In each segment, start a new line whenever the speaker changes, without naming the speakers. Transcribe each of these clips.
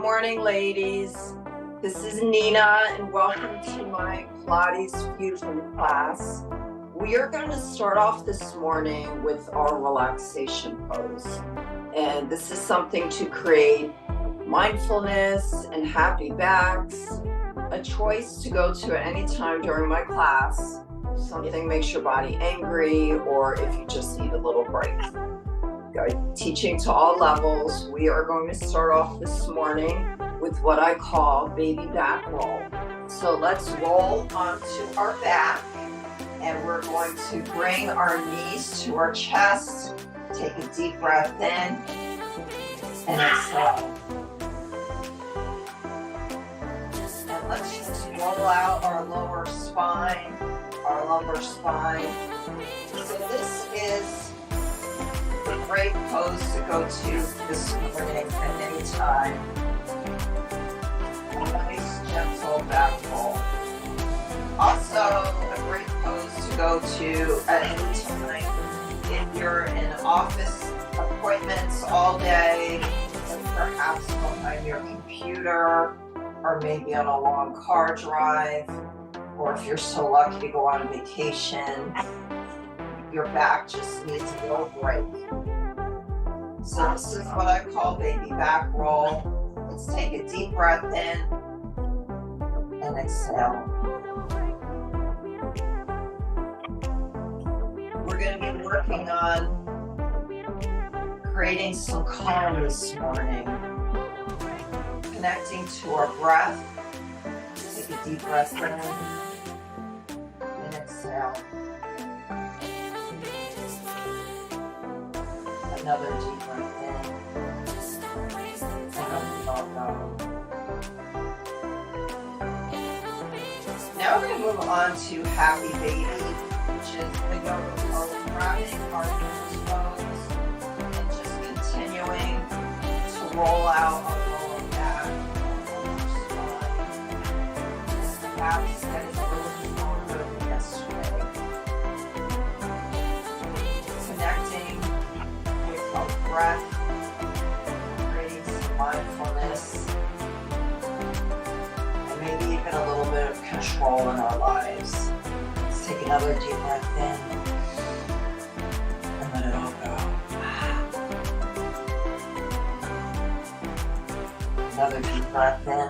morning, ladies. This is Nina, and welcome to my Pilates Fusion class. We are going to start off this morning with our relaxation pose. And this is something to create mindfulness and happy backs, a choice to go to at any time during my class. Something makes your body angry, or if you just need a little break. Teaching to all levels. We are going to start off this morning with what I call baby back roll. So let's roll onto our back, and we're going to bring our knees to our chest. Take a deep breath in and exhale. And let's just roll out our lower spine, our lumbar spine. So this is a great pose to go to this morning at any time. A nice gentle back roll. Also a great pose to go to at any time if you're in office appointments all day, and perhaps behind your computer, or maybe on a long car drive, or if you're so lucky to go on vacation. Your back just needs a little break. So this is what I call baby back roll. Let's take a deep breath in and exhale. We're going to be working on creating some calm this morning, connecting to our breath. Take a deep breath in and exhale. Another deep breath in and out. Now we're going to move on to happy baby, which is the yoga pose, grabbing our toes and just continuing to roll out our lower back, our spine. Perhaps getting a little longer than yesterday. Connecting our breath, creating some mindfulness, and maybe even a little bit of control in our lives. Let's take another deep breath in and let it all go. Another deep breath in.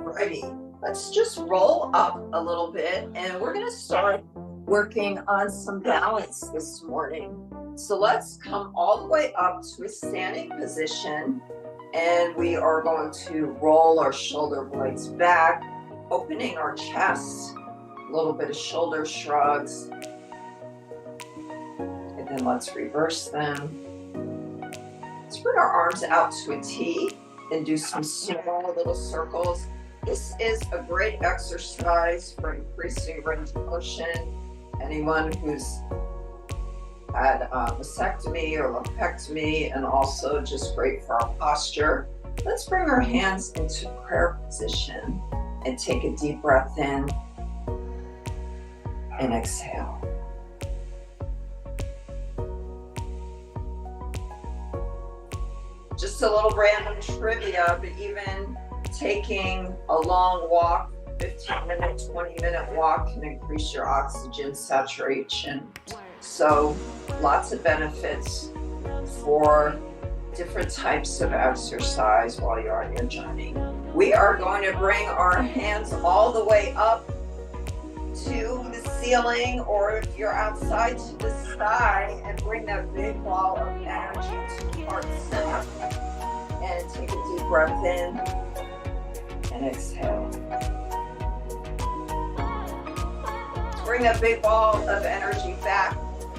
Alrighty, let's just roll up a little bit, and we're going to start working on some balance this morning. So let's come all the way up to a standing position, and we are going to roll our shoulder blades back, opening our chest, a little bit of shoulder shrugs, and then let's reverse them. Let's bring our arms out to a T and do some small little circles. This is a great exercise for increasing range of motion. Anyone who's had a vasectomy or lumpectomy, and also just great for our posture. Let's bring our hands into prayer position and take a deep breath in and exhale. Just a little random trivia, but even taking a long walk, 15-minute, 20-minute walk, can increase your oxygen saturation. So lots of benefits for different types of exercise while you're on your journey. We are going to bring our hands all the way up to the ceiling, or if you're outside, to the sky, and bring that big ball of energy to the heart center. And take a deep breath in and exhale. Bring that big ball of energy back to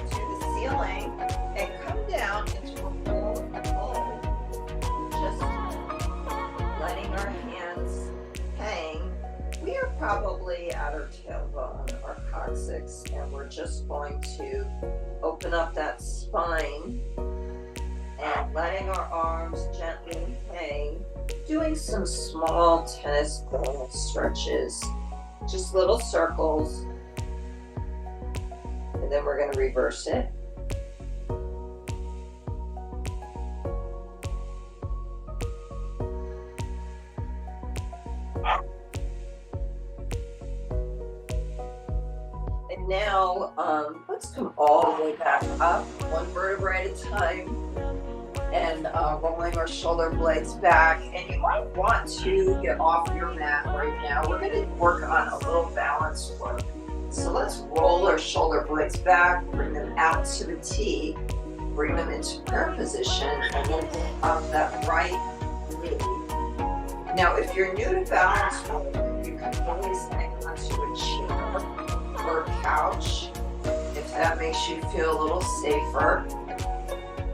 the ceiling and come down into a forward fold. Just letting our hands hang. We are probably at our tailbone, our coccyx, and we're just going to open up that spine and letting our arms gently hang, doing some small tennis ball stretches, just little circles. And then we're going to reverse it. And now let's come all the way back up, one vertebrae at a time, and rolling our shoulder blades back. And you might want to get off your mat right now. We're going to work on a little balance work. So let's roll our shoulder blades back, bring them out to the T, bring them into prayer position, and then bring up that right knee. Now, if you're new to balance work, you can always hang onto a chair or a couch if that makes you feel a little safer.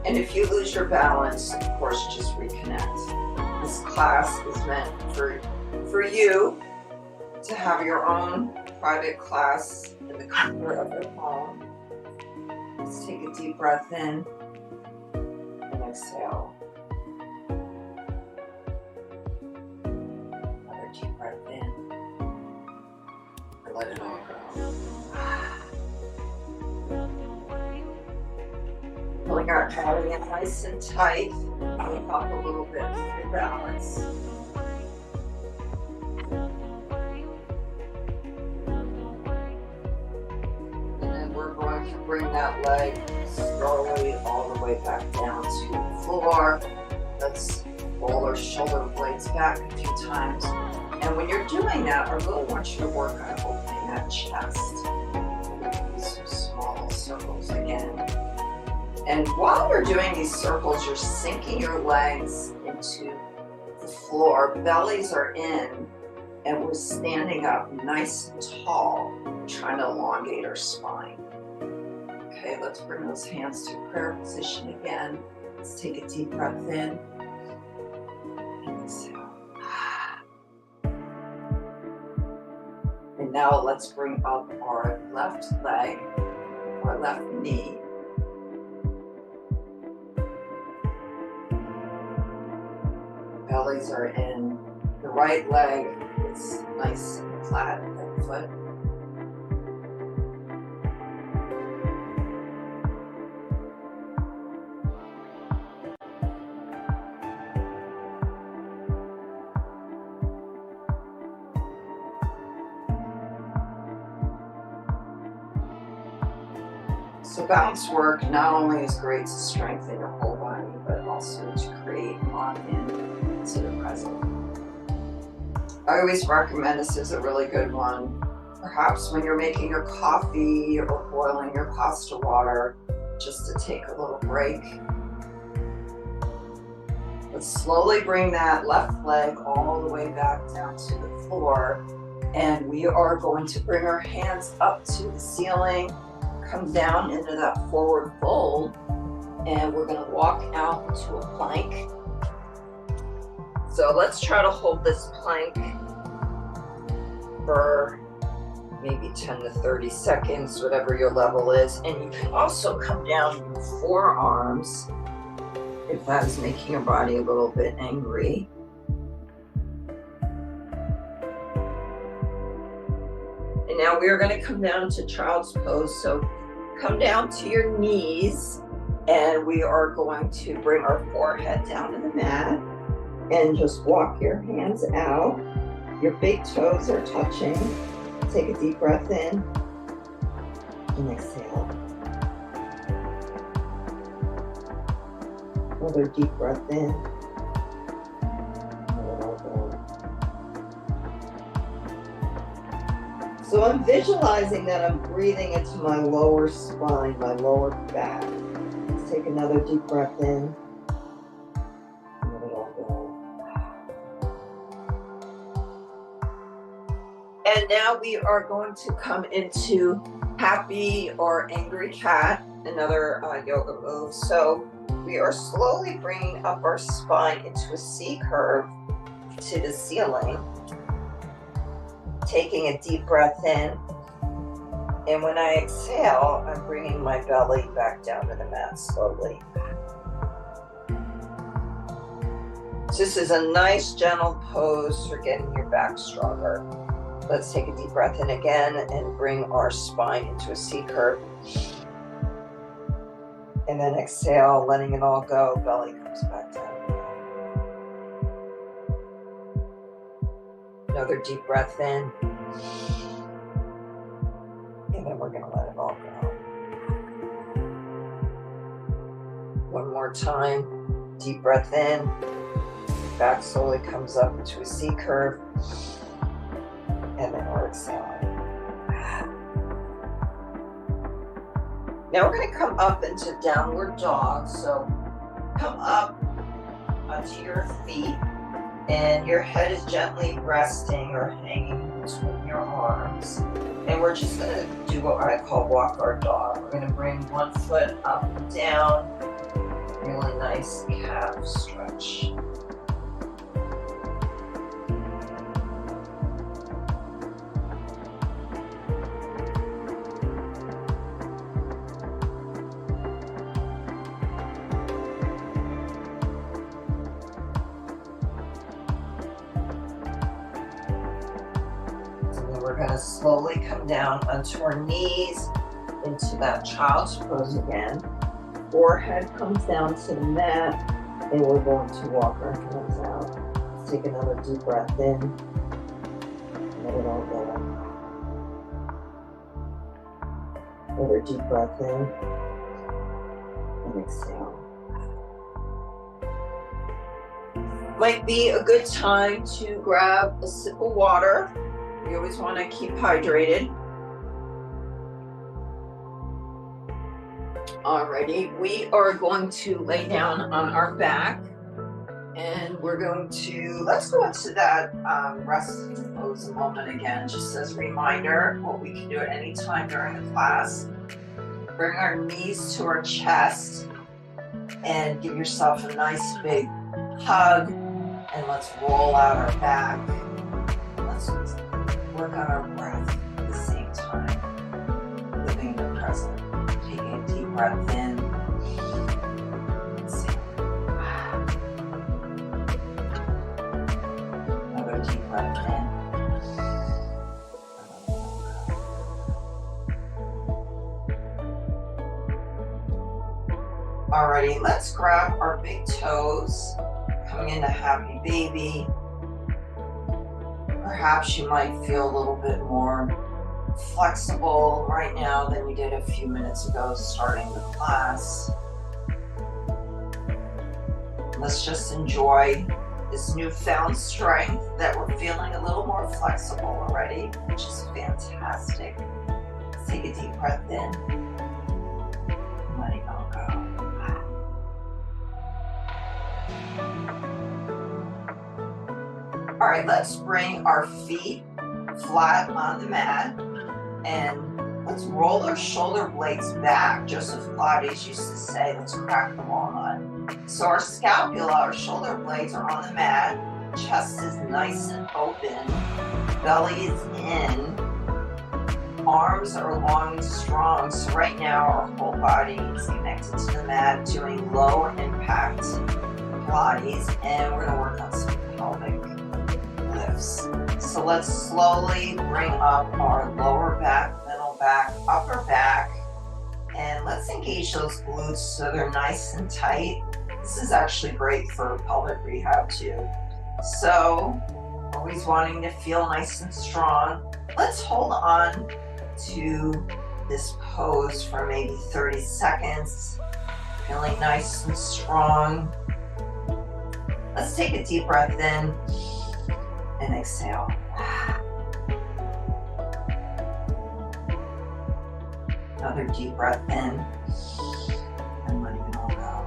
And if you lose your balance, of course, just reconnect. This class is meant for you to have your own private class in the comfort of your home. Let's take a deep breath in and exhale. Another deep breath in and let it all go. Pulling our body in nice and tight, coming up a little bit for balance. Bring that leg slowly all the way back down to the floor. Let's roll our shoulder blades back a few times. And when you're doing that, I really want you to work on opening that chest. Some small circles again. And while we're doing these circles, you're sinking your legs into the floor. Bellies are in, and we're standing up nice and tall, trying to elongate our spine. Okay, let's bring those hands to prayer position again. Let's take a deep breath in and exhale. And now let's bring up our left leg, our left knee. Bellies are in. The right leg is nice and flat at the foot. So balance work not only is great to strengthen your whole body, but also to create lock-in to the present. I always recommend, this is a really good one, perhaps when you're making your coffee or boiling your pasta water, just to take a little break. Let's slowly bring that left leg all the way back down to the floor, and we are going to bring our hands up to the ceiling, come down into that forward fold, and we're going to walk out into a plank. So let's try to hold this plank for maybe 10 to 30 seconds, whatever your level is. And you can also come down in forearms if that is making your body a little bit angry. And now we are going to come down to child's pose. So come down to your knees, and we are going to bring our forehead down to the mat and just walk your hands out. Your big toes are touching. Take a deep breath in and exhale. Another deep breath in. So I'm visualizing that I'm breathing into my lower spine, my lower back. Let's take another deep breath in. And let it all go. And now we are going to come into happy or angry cat, another yoga move. So we are slowly bringing up our spine into a C curve to the ceiling. Taking a deep breath in, and when I exhale, I'm bringing my belly back down to the mat slowly. This is a nice gentle pose for getting your back stronger. Let's take a deep breath in again and bring our spine into a C curve. And then exhale, letting it all go. Belly comes back down. Another deep breath in. And then we're going to let it all go. One more time. Deep breath in. Back slowly comes up into a C curve. And then we're exhaling. Now we're going to come up into downward dog. So come up onto your feet and your head is gently resting or hanging between your arms. And we're just going to do what I call walk our dog. We're going to bring one foot up and down. Really nice calf stretch. We're going to slowly come down onto our knees into that child's pose again. Forehead comes down to the mat, and we're going to walk our hands out. Let's take another deep breath in. Let it all go. Another deep breath in. And exhale. Might be a good time to grab a sip of water. You always want to keep hydrated. Alrighty, we are going to lay down on our back and we're going to, let's go into that rest pose a moment again, just as a reminder, what we can do at any time during the class. Bring our knees to our chest and give yourself a nice big hug, and let's roll out our back. Let's work on our breath at the same time, living in the present. Taking a deep breath in. Another deep breath in. Alrighty, let's grab our big toes, coming into happy baby. Perhaps you might feel a little bit more flexible right now than you did a few minutes ago starting the class. Let's just enjoy this newfound strength that we're feeling a little more flexible already, which is fantastic. Let's take a deep breath in and let it all go. All right, let's bring our feet flat on the mat and let's roll our shoulder blades back, just as Pilates used to say, let's crack them on. So our scapula, our shoulder blades are on the mat, chest is nice and open, belly is in, arms are long and strong. So right now our whole body is connected to the mat, doing low impact Pilates, and we're gonna work on some pelvic lifts. So let's slowly bring up our lower back, middle back, upper back, and let's engage those glutes so they're nice and tight. This is actually great for pelvic rehab too. So, always wanting to feel nice and strong. Let's hold on to this pose for maybe 30 seconds. Feeling nice and strong. Let's take a deep breath in and exhale. Another deep breath in and letting it all go.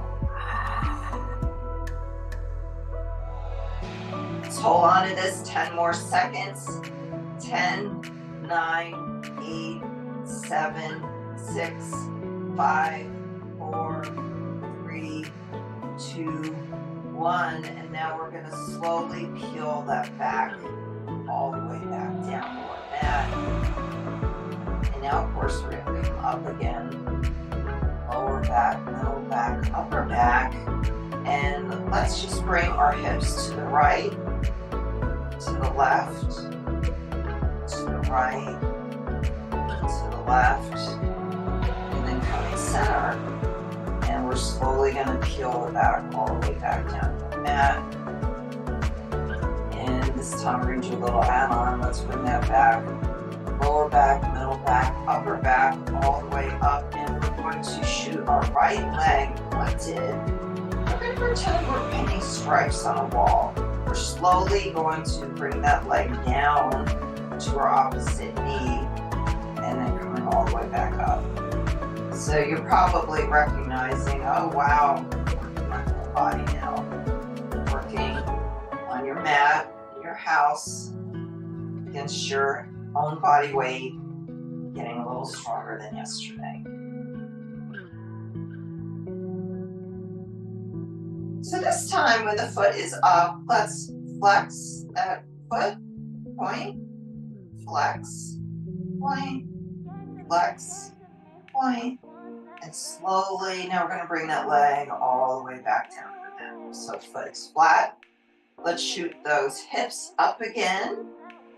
Let's hold on to this 10 more seconds. 10, 9, 8, 7, 6, 5, 4, 3, 2, 1. And now we're going to slowly peel that back all the way back down to our mat. And now, of course, we're going to come up again. Lower back, middle back, upper back. And let's just bring our hips to the right, to the left, to the right, to the left, and then coming center. And we're slowly going to peel it back all the way back down to the mat. And this time we're going to do a little add-on. Let's bring that back. Lower back, middle back, upper back, all the way up. And we're going to shoot our right leg lifted. We're going to pretend we're painting stripes on a wall. We're slowly going to bring that leg down to our opposite knee and then coming all the way back up. So you're probably recognizing, oh wow, working on your body now. Working on your mat, in your house, against your own body weight, getting a little stronger than yesterday. So this time when the foot is up, let's flex that foot, point, flex, point, flex, point, and slowly, now we're going to bring that leg all the way back down to the mat. So foot is flat. Let's shoot those hips up again,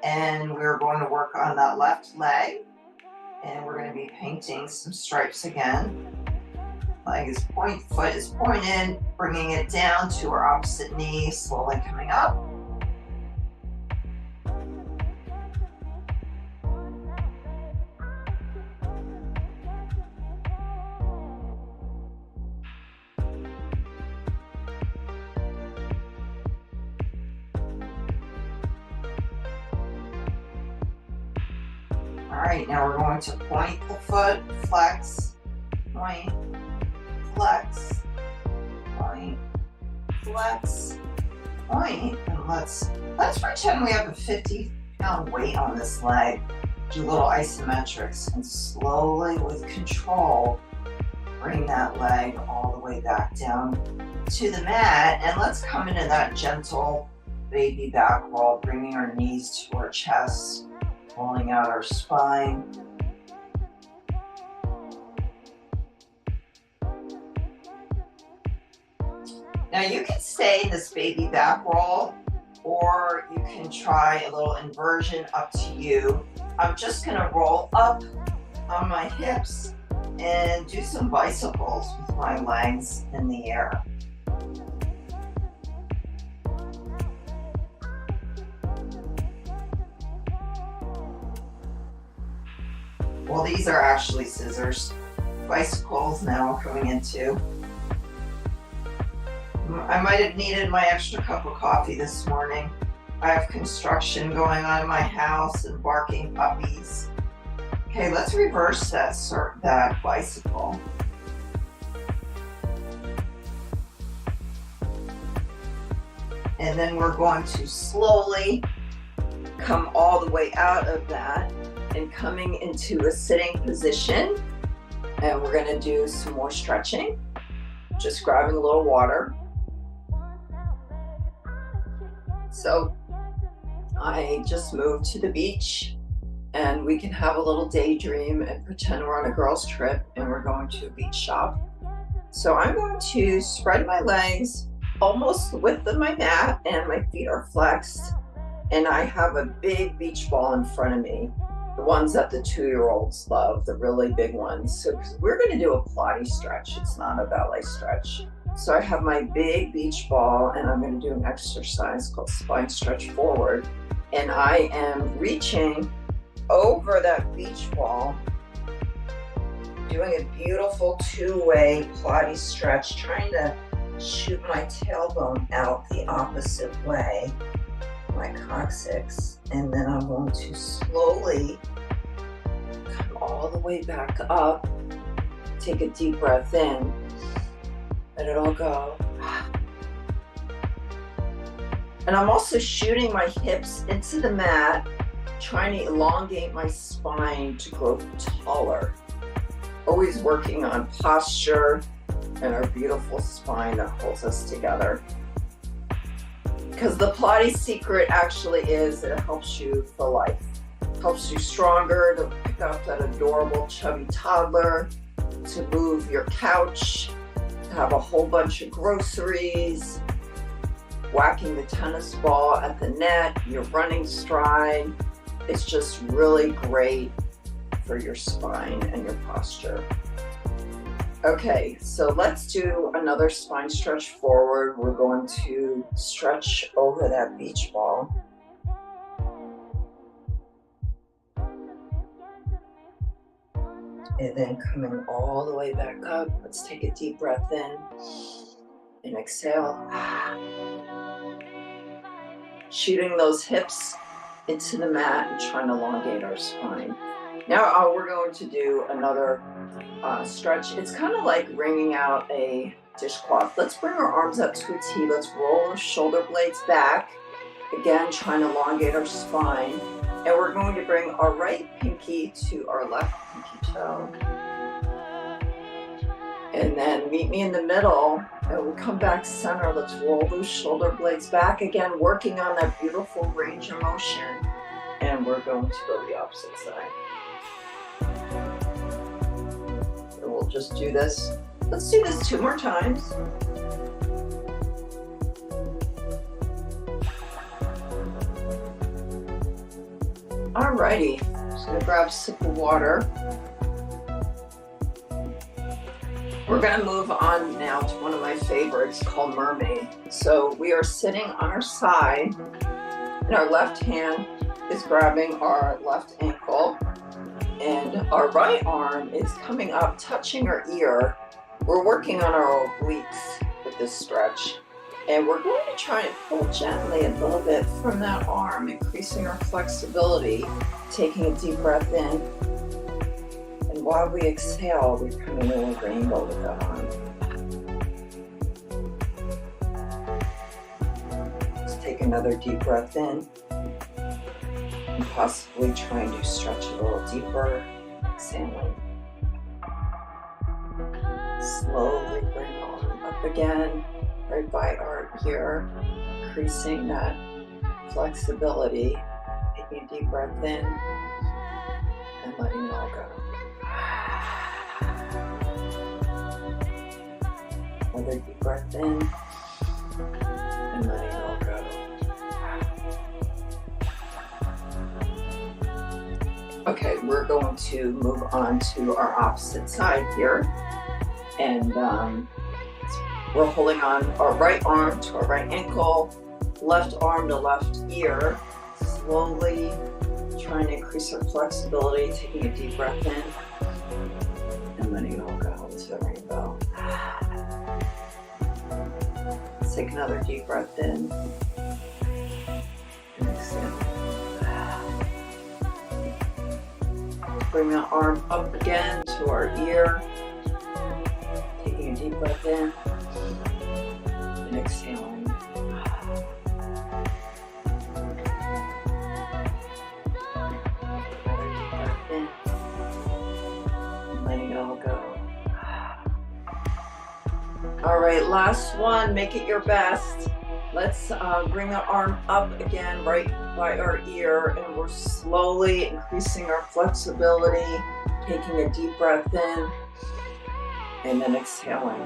and we're going to work on that left leg, and we're going to be painting some stripes again. Leg is point, foot is pointed, bringing it down to our opposite knee, slowly coming up. All right, now we're going to point the foot, flex, point, flex, point, flex, point, and let's pretend we have a 50-pound weight on this leg. Do little isometrics and slowly, with control, bring that leg all the way back down to the mat, and let's come into that gentle baby back roll, bringing our knees to our chest, pulling out our spine. Now you can stay in this baby back roll, or you can try a little inversion, up to you. I'm just gonna roll up on my hips and do some bicycles with my legs in the air. Well, these are actually scissors. Bicycles now I'm coming into. I might have needed my extra cup of coffee this morning. I have construction going on in my house and barking puppies. Okay, let's reverse that bicycle. And then we're going to slowly come all the way out of that and coming into a sitting position. And we're going to do some more stretching, just grabbing a little water. So I just moved to the beach, and we can have a little daydream and pretend we're on a girls' trip and we're going to a beach shop. So I'm going to spread my legs almost the width of my mat, and my feet are flexed, and I have a big beach ball in front of me, the ones that the 2-year-olds love, the really big ones. So we're going to do a Pilates stretch. It's not a ballet stretch. So I have my big beach ball, and I'm going to do an exercise called spine stretch forward. And I am reaching over that beach ball, doing a beautiful 2-way Pilates stretch, trying to shoot my tailbone out the opposite way, my coccyx. And then I'm going to slowly come all the way back up. Take a deep breath in. Let it all go. And I'm also shooting my hips into the mat, trying to elongate my spine to grow taller. Always working on posture and our beautiful spine that holds us together. Because the Pilates secret actually is that it helps you for life. Helps you stronger to pick up that adorable chubby toddler, to move your couch, have a whole bunch of groceries, whacking the tennis ball at the net, your running stride, It's just really great for your spine and your posture. Okay, so let's do another spine stretch forward. We're going to stretch over that beach ball. And then coming all the way back up. Let's take a deep breath in and exhale. Shooting those hips into the mat and trying to elongate our spine. Now we're going to do another stretch. It's kind of like wringing out a dishcloth. Let's bring our arms up to a T. Let's roll our shoulder blades back. Again, trying to elongate our spine. And we're going to bring our right pinky to our left pinky toe. And then meet me in the middle. And we'll come back center. Let's roll those shoulder blades back. Again, working on that beautiful range of motion. And we're going to go the opposite side. So we'll just do this. Let's do this 2 more times. Alrighty, just gonna grab a sip of water. We're gonna move on now to one of my favorites called Mermaid. So we are sitting on our side and our left hand is grabbing our left ankle and our right arm is coming up, touching our ear. We're working on our obliques with this stretch. And we're going to try and pull gently a little bit from that arm, increasing our flexibility, taking a deep breath in. And while we exhale, we're coming in a rainbow with that arm. Let's take another deep breath in. And possibly trying to stretch a little deeper, exhaling. Slowly bring the arm up again. Right by our ear, increasing that flexibility, taking a deep breath in and letting it all go. Another deep breath in and letting it all go. Okay, we're going to move on to our opposite side here. And we're holding on our right arm to our right ankle, left arm to left ear, slowly trying to increase our flexibility, taking a deep breath in and letting it all go into the rainbow. Let's take another deep breath in and exhale. Bring the arm up again to our ear, taking a deep breath in. And exhaling. And letting it all go. All right, last one. Make it your best. Let's bring the arm up again right by our ear, and we're slowly increasing our flexibility, taking a deep breath in, and then exhaling.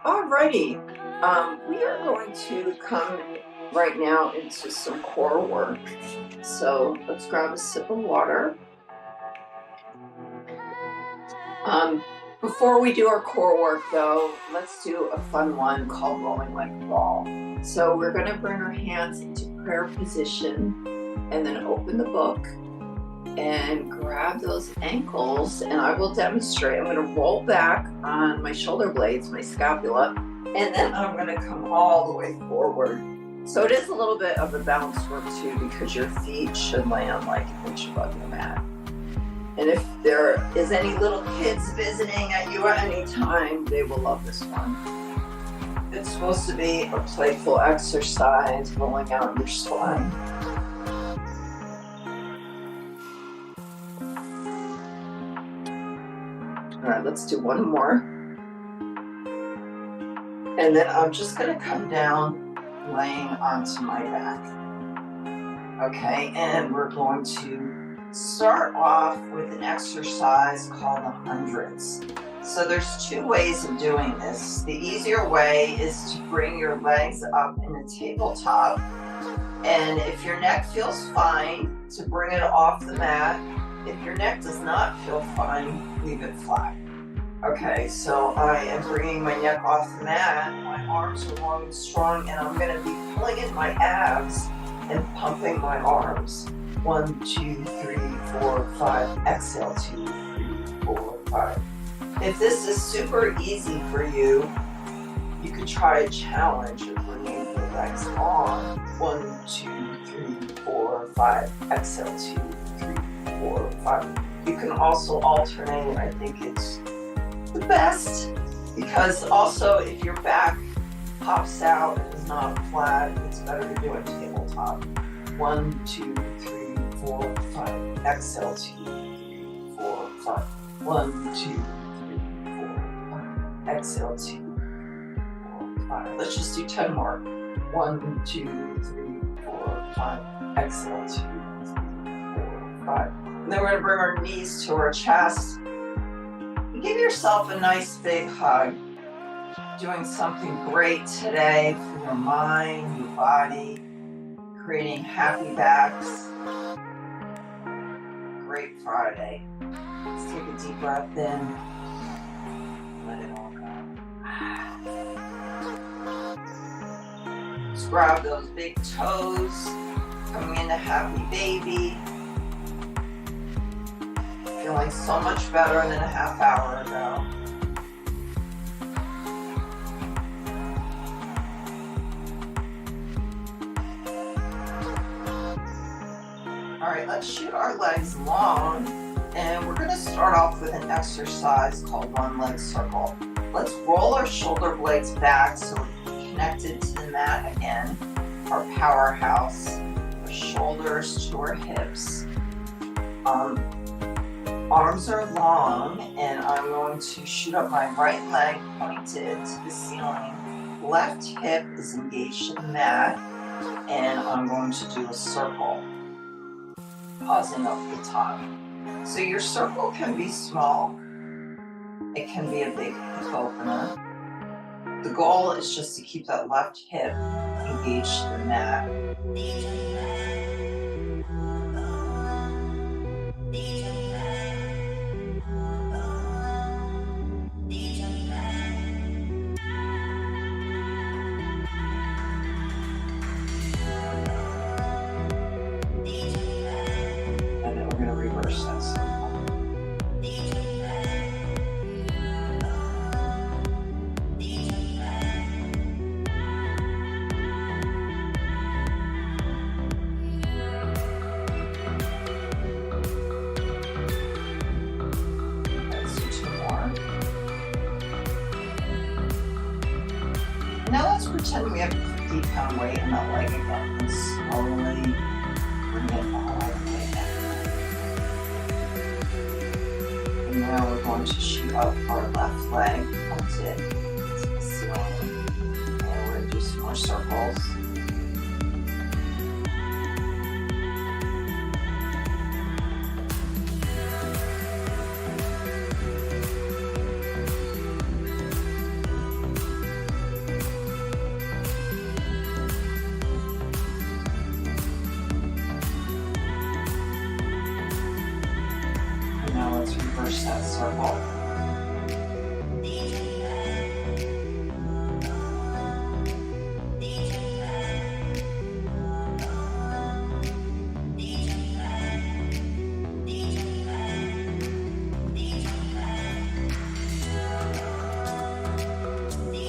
Alrighty, we are going to come right now into some core work. So let's grab a sip of water. Before we do our core work though, let's do a fun one called rolling like a ball. So we're going to bring our hands into prayer position and then open the book and grab those ankles, and I will demonstrate. I'm going to roll back on my shoulder blades, my scapula, and then I'm going to come all the way forward. So it is a little bit of a balance work too, because your feet should land like an inch above the mat. And if there is any little kids visiting at you at any time, they will love this one. It's supposed to be a playful exercise, rolling out your spine. All right, let's do one more. And then I'm just going to come down, laying onto my back. Okay, and we're going to start off with an exercise called the hundreds. So there's 2 ways of doing this. The easier way is to bring your legs up in a tabletop And if your neck feels fine, to bring it off the mat. If your neck does not feel fine, leave it flat. Okay, so I am bringing my neck off the mat. My arms are long and strong, and I'm going to be pulling in my abs and pumping my arms. 1, 2, 3, 4, 5. Exhale, 2, 3, 4, 5. If this is super easy for you, you could try a challenge of bringing your legs on. 1, 2, 3, 4, 5. Exhale, 2, 3, 4, 5. You can also alternate. I think it's the best because also if your back pops out and is not flat, it's better to do it tabletop. 1, 2, 3, 4, 5. Exhale, 2, 3, 4, 5. 1, 2, 3, 4, 5. Exhale, 2, 4, 5. Let's just do 10 more. 1, 2, 3, 4, 5. Exhale, 2, 3, 4, 5. And then we're going to bring our knees to our chest. And give yourself a nice big hug. Doing something great today for your mind, your body, creating happy backs. Great Friday. Let's take a deep breath in. Let it all go. Just grab those big toes, coming into happy baby. Feeling so much better than a half hour ago. All right, let's shoot our legs long, and we're going to start off with an exercise called one leg circle. Let's roll our shoulder blades back so we're connected to the mat again. Our powerhouse, our shoulders to our hips. Arms are long, and I'm going to shoot up my right leg pointed to the ceiling. Left hip is engaged in the mat, and I'm going to do a circle, pausing up the top. So your circle can be small. It can be a big hip opener. The goal is just to keep that left hip engaged in the mat. Now let's pretend we have a 50-pound weight in that leg again and slowly bring it all the way down. And now we're going to shoot up our left leg pointed to the ceiling. And we're going to do some more circles. Now let's reverse that circle.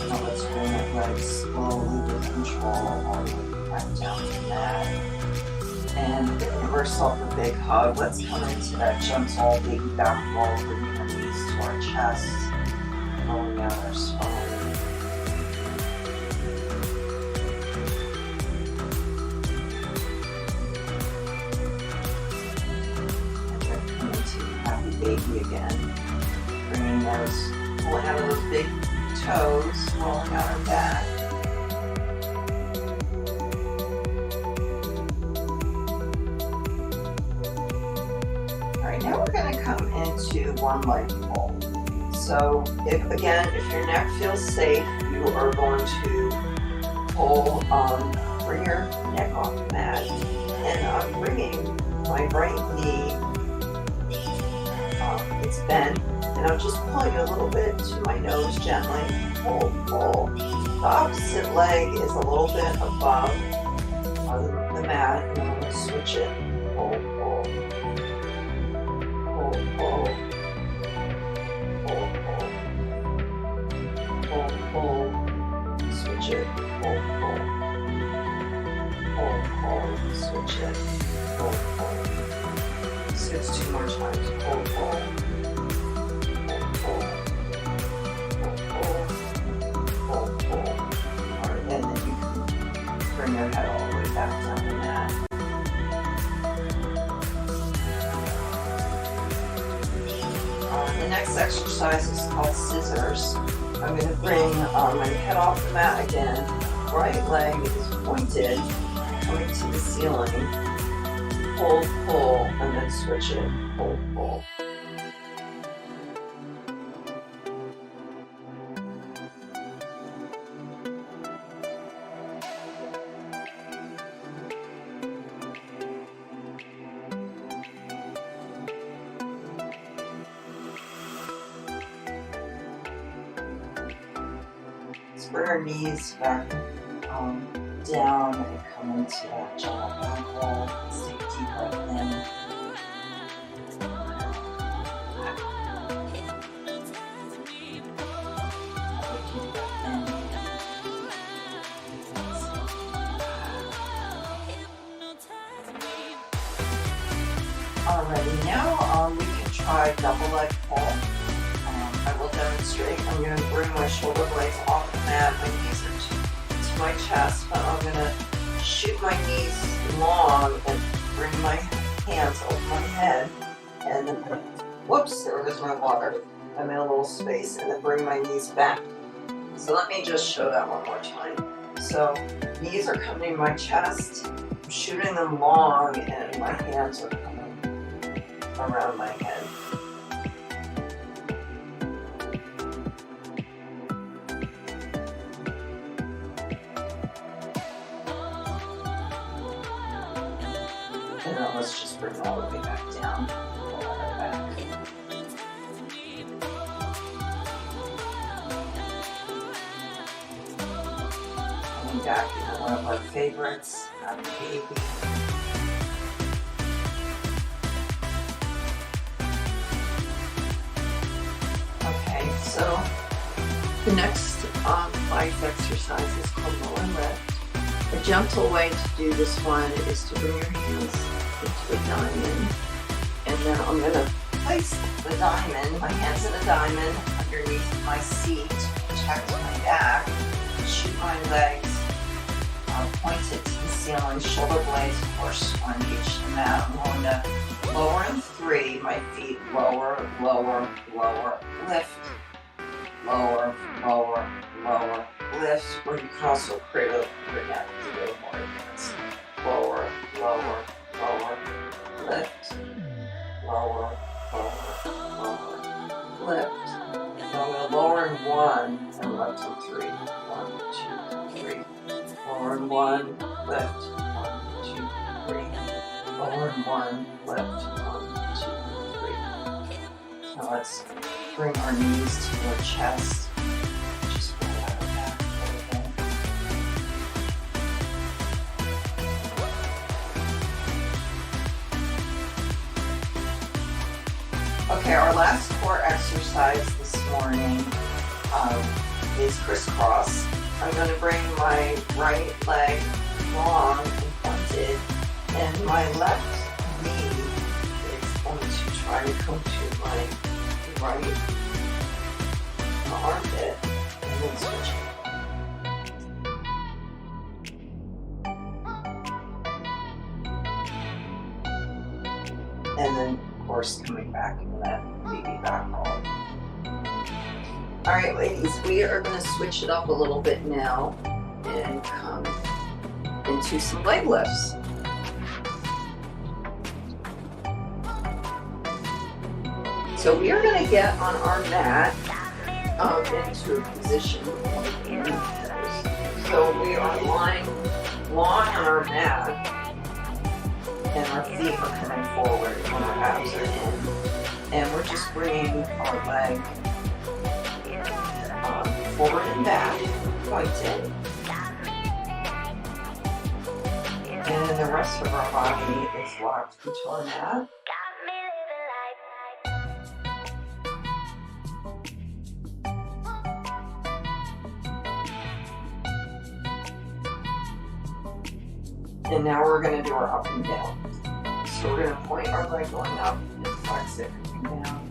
Now let's bring that leg slowly with control all the way back down to the mat. And give ourselves a big hug. Let's come into that gentle baby back roll, bringing our knees to our chest, rolling out our spine. And then come into happy baby again, bringing those, pulling out of those big toes, rolling out our back. Now we're going to come into one leg pull. So if your neck feels safe, you are going to pull bring your neck off the mat. And I'm bringing my right knee, it's bent, and I'm just pulling a little bit to my nose gently. Pull, pull. The opposite leg is a little bit above the mat, and I'm going to switch it. Pull, pull. Pull, pull. Pull, pull. Pull, pull. Switch it. Pull, pull. Pull, pull. Switch it. Pull, pull. Switch 2 more times. Pull, pull. Pull, pull. Pull, pull. Alright, and then you can bring your head all the way back down the mat. The next exercise is called scissors. I'm going to bring my head off the mat again. Right leg is pointed, coming to the ceiling. Pull, pull, and then switch it. Pull, pull. Let's bring our knees back down and come into that gentle back roll. Let's take a deep breath in. Alrighty, now we can try double leg pull. I will demonstrate. I'm going to bring my shoulder blades off the mat. My knees are to my chest, but I'm going to shoot my knees long and bring my hands over my head. And then, whoops, there goes my water. I'm in a little space, and then bring my knees back. So let me just show that one more time. So knees are coming to my chest. I'm shooting them long, and my hands are coming around my head. And then let's just bring it all the way back down. Pull that back. Coming back into one of our favorites, Happy Baby. Okay, so the next life exercise is called roll and lift. A gentle way to do this one is to bring your hands into a diamond, and then I'm going to place the diamond, my hands in a diamond underneath my seat, protect my back, shoot my legs pointed to the ceiling, shoulder blades of course on each mat. I'm going to lower in 3, my feet lower, lower, lower, lift, lower, lower, lower, lift, or you can also create a neck to go more advanced. Lower, lower, lower, lift, lower, lower, lower, lift. Now I'm going to lower in 1 and lift in 3. 1, 2, 3. Lower in 1, lift. 1, 2, 3. Lower in 1, lift. 1, 2, 3. Now let's bring our knees to our chest. Just pull that back a little bit. Okay, our last core exercise this morning is crisscross. I'm going to bring my right leg long and pointed, and my left knee is going to try to come to my right armpit, and then switch it. And then, of course, coming back into that baby back roll. All right, ladies, we are going to switch it up a little bit now and come into some leg lifts. So we are going to get on our mat into a position. So we are lying long on our mat, and our feet are coming forward when our abs are in. And we're just bringing our leg forward and back, pointed. And the rest of our body is locked into our mat. And now we're going to do our up and down. So we're going to point our leg going up and flex it coming down.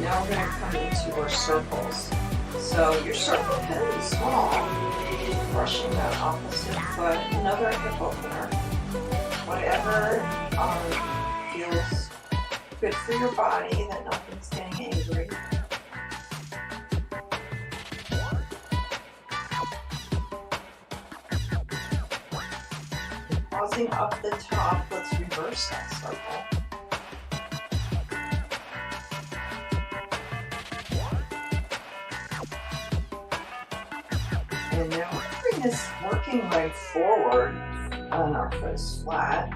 Now we're going to come into our circles. So your circle head is small, brushing that opposite foot, another hip opener. Whatever feels good for your body, that nothing's getting angry. Pausing up the top, let's reverse that circle. And now we're going to bring this working leg forward on our foot flat.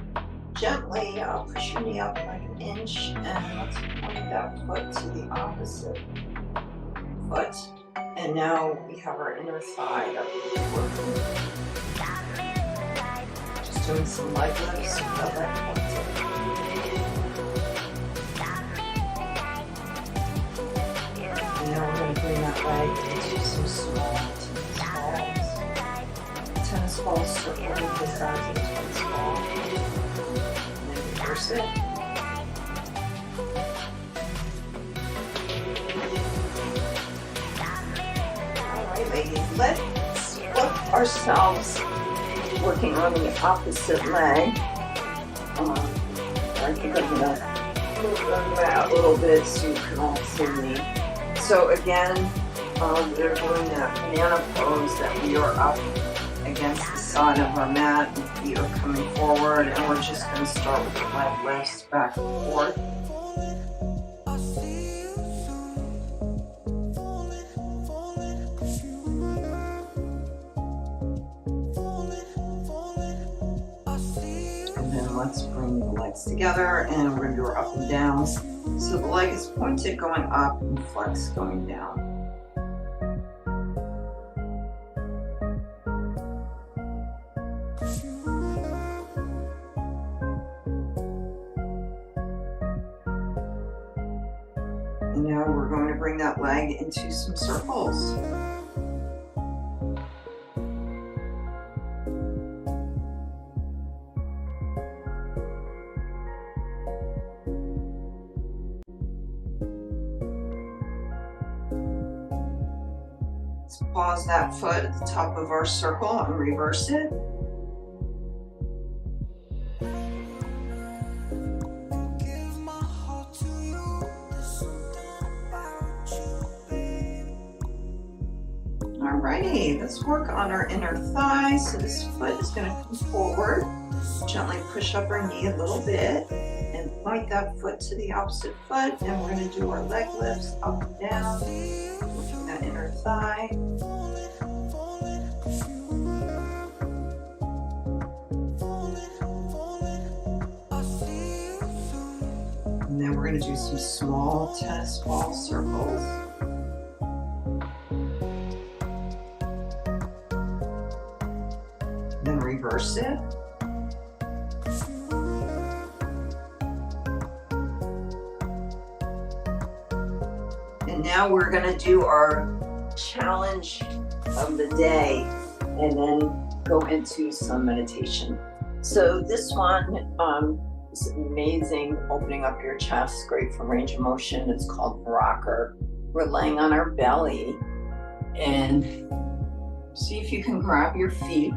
Gently push your knee up like an inch, and let's point that foot to the opposite foot. And now we have our inner thigh that we're working. Just doing some leg lifts without that pointed. And now we're going to bring that leg into some small tennis balls, circle with this size of a tennis ball, and then reverse it. Alright ladies, let's flip ourselves working on the opposite leg. I think I'm going to move that a little bit so you can all see me. So again, we're doing that banana pose that we are up against the side of our mat, and feet are coming forward, and we're just going to start with the leg lifts back and forth. And then let's bring the legs together, and we're going to do our up and downs. So the leg is pointed going up and flex going down. And now we're going to bring that leg into some circles. Let's pause that foot at the top of our circle and reverse it. Alrighty, let's work on our inner thigh. So this foot is going to come forward. Gently push up our knee a little bit and point that foot to the opposite foot. And we're going to do our leg lifts up and down, working that inner thigh. And then we're going to do some small tennis ball circles. Then reverse it. And now we're going to do our challenge of the day and then go into some meditation. So this one is amazing, opening up your chest, great for range of motion. It's called rocker. We're laying on our belly, and see if you can grab your feet,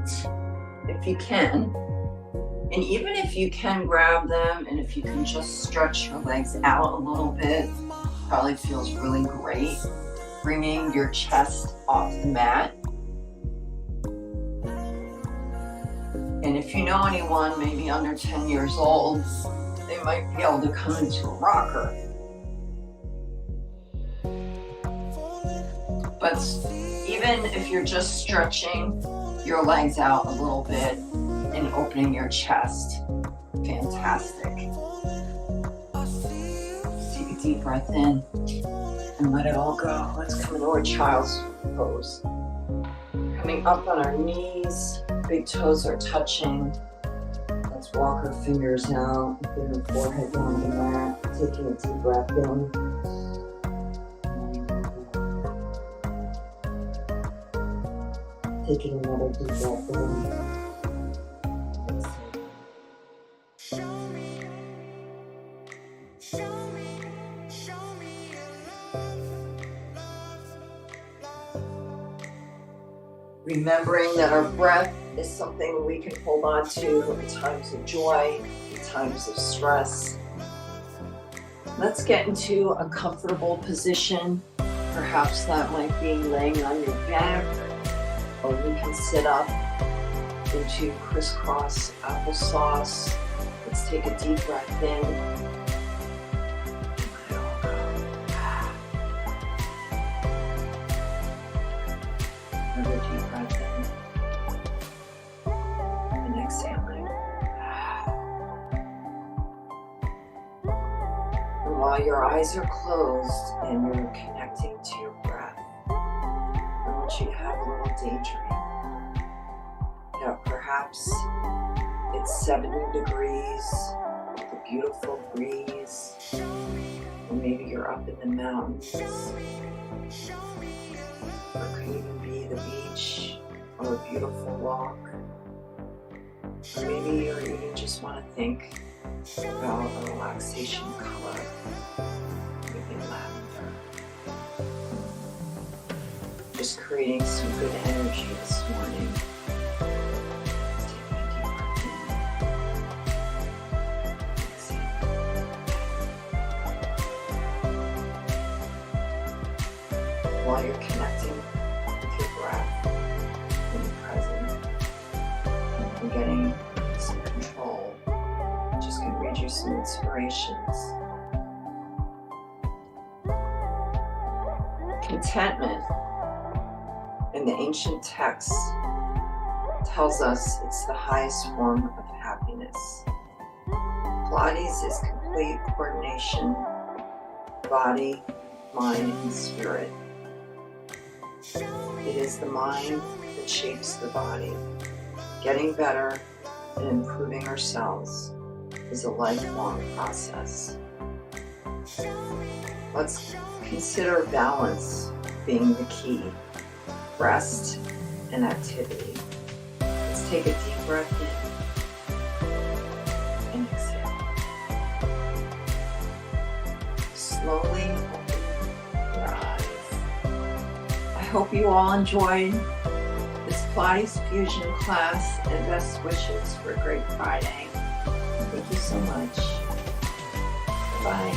if you can. And even if you can grab them, and if you can just stretch your legs out a little bit, probably feels really great. Bringing your chest off the mat. And if you know anyone, maybe under 10 years old, they might be able to come into a rocker. But even if you're just stretching your legs out a little bit and opening your chest, fantastic. Take a deep breath in and let it all go. Let's come into our child's pose. Coming up on our knees, big toes are touching. Let's walk our fingers out, bring our forehead down the mat, taking a deep breath in. Taking another deep breath in. Remembering that our breath is something we can hold on to in times of joy, in times of stress. Let's get into a comfortable position. Perhaps that might be laying on your back, or we can sit up into crisscross applesauce. Let's take a deep breath in. Another deep breath in. And exhaling. And while your eyes are closed and you're connecting to your breath, I want you to have a little daydream. That perhaps it's 70 degrees with a beautiful breeze, or maybe you're up in the mountains, or it could even be the beach or a beautiful walk, or maybe you even just want to think about a relaxation color, maybe lavender. Just creating some good energy this morning. While you're connecting with your breath in the present and getting some control, I'm just going to read you some inspirations. Contentment in the ancient texts tells us it's the highest form of happiness. Pilates is complete coordination, body, mind, and spirit. It is the mind that shapes the body. Getting better and improving ourselves is a lifelong process. Let's consider balance being the key. Rest and activity. Let's take a deep breath in and exhale. Slowly open your eyes. I hope you all enjoyed this Pilates Fusion class, and best wishes for a great Friday. Thank you so much. Bye.